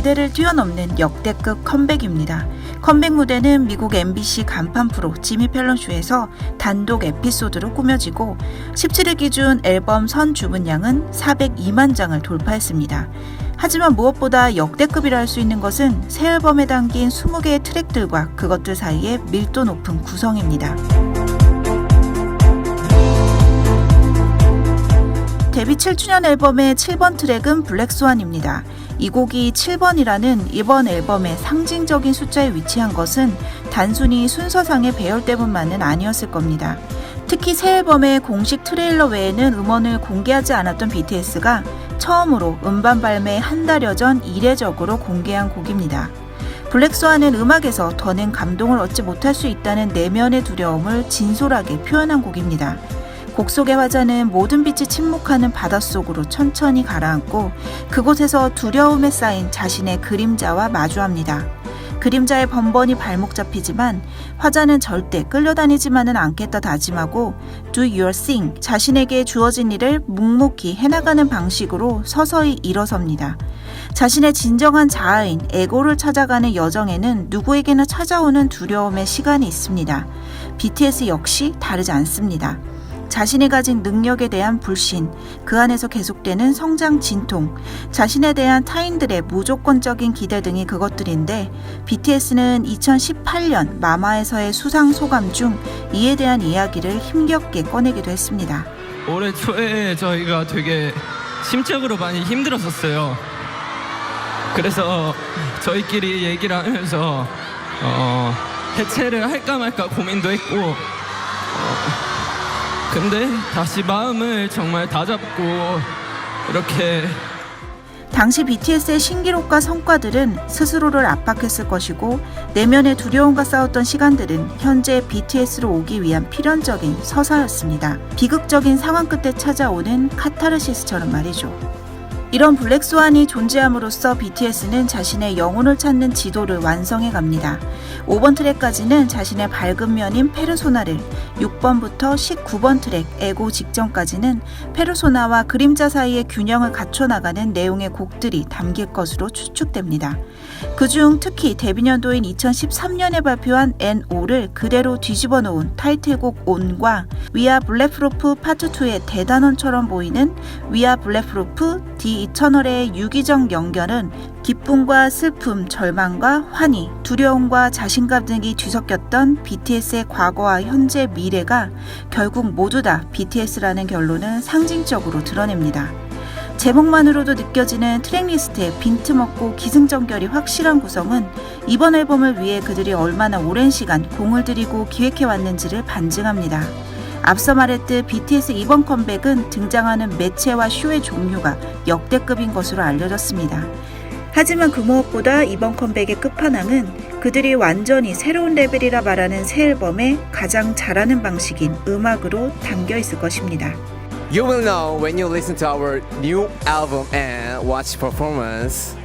기대를 뛰어넘는 역대급 컴백입니다. 컴백 무대는 미국 MBC 간판 프로 지미 펠런 쇼에서 단독 에피소드로 꾸며지고 17일 기준 앨범 선 주문량은 402만 장을 돌파했습니다. 하지만 무엇보다 역대급이라 할 수 있는 것은 새 앨범에 담긴 20개의 트랙들과 그것들 사이의 밀도 높은 구성입니다. 데뷔 7주년 앨범의 7번 트랙은 블랙스완입니다. 이 곡이 7번이라는 이번 앨범의 상징적인 숫자에 위치한 것은 단순히 순서상의 배열 때문만은 아니었을 겁니다. 특히 새 앨범의 공식 트레일러 외에는 음원을 공개하지 않았던 BTS가 처음으로 음반 발매 한 달여 전 이례적으로 공개한 곡입니다. 블랙스완은 음악에서 더는 감동을 얻지 못할 수 있다는 내면의 두려움을 진솔하게 표현한 곡입니다. 곡 속의 화자는 모든 빛이 침묵하는 바닷속으로 천천히 가라앉고 그곳에서 두려움에 쌓인 자신의 그림자와 마주합니다. 그림자의 번번이 발목 잡히지만 화자는 절대 끌려다니지만은 않겠다 다짐하고 Do your thing, 자신에게 주어진 일을 묵묵히 해나가는 방식으로 서서히 일어섭니다. 자신의 진정한 자아인 에고를 찾아가는 여정에는 누구에게나 찾아오는 두려움의 시간이 있습니다. BTS 역시 다르지 않습니다. 자신이 가진 능력에 대한 불신, 그 안에서 계속되는 성장 진통, 자신에 대한 타인들의 무조건적인 기대 등이 그것들인데 BTS는 2018년 마마에서의 수상 소감 중 이에 대한 이야기를 힘겹게 꺼내기도 했습니다. 올해 초에 저희가 되게 심적으로 많이 힘들었었어요. 그래서 저희끼리 얘기를 하면서 해체를 할까 말까 고민도 했고 근데 다시 마음을 정말 다잡고 이렇게 당시 BTS의 신기록과 성과들은 스스로를 압박했을 것이고 내면의 두려움과 싸웠던 시간들은 현재 BTS로 오기 위한 필연적인 서사였습니다. 비극적인 상황 끝에 찾아오는 카타르시스처럼 말이죠. 이런 블랙스완이 존재함으로써 BTS는 자신의 영혼을 찾는 지도를 완성해 갑니다. 5번 트랙까지는 자신의 밝은 면인 페르소나를, 6번부터 19번 트랙 에고 직전까지는 페르소나와 그림자 사이의 균형을 갖춰 나가는 내용의 곡들이 담길 것으로 추측됩니다. 그중 특히 데뷔년도인 2013년에 발표한 N.O.를 그대로 뒤집어 놓은 타이틀곡 온과 We Are Bulletproof 파트 2의 대단원처럼 보이는 We Are Bulletproof The 이터널의 유기적 연결은 기쁨과 슬픔, 절망과 환희, 두려움과 자신감 등이 뒤섞였던 BTS의 과거와 현재, 미래가 결국 모두 다 BTS라는 결론을 상징적으로 드러냅니다. 제목만으로도 느껴지는 트랙리스트의 빈틈없고 기승전결이 확실한 구성은 이번 앨범을 위해 그들이 얼마나 오랜 시간 공을 들이고 기획해왔는지를 반증합니다. 앞서 말했듯 BTS 이번 컴백은 등장하는 매체와 쇼의 종류가 역대급인 것으로 알려졌습니다. 하지만 그 무엇보다 이번 컴백의 끝판왕은 그들이 완전히 새로운 레벨이라 말하는 새 앨범의 가장 잘하는 방식인 음악으로 담겨 있을 것입니다. You will know when you listen to our new album and watch performance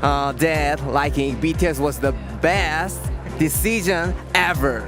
that liking BTS was the best decision ever.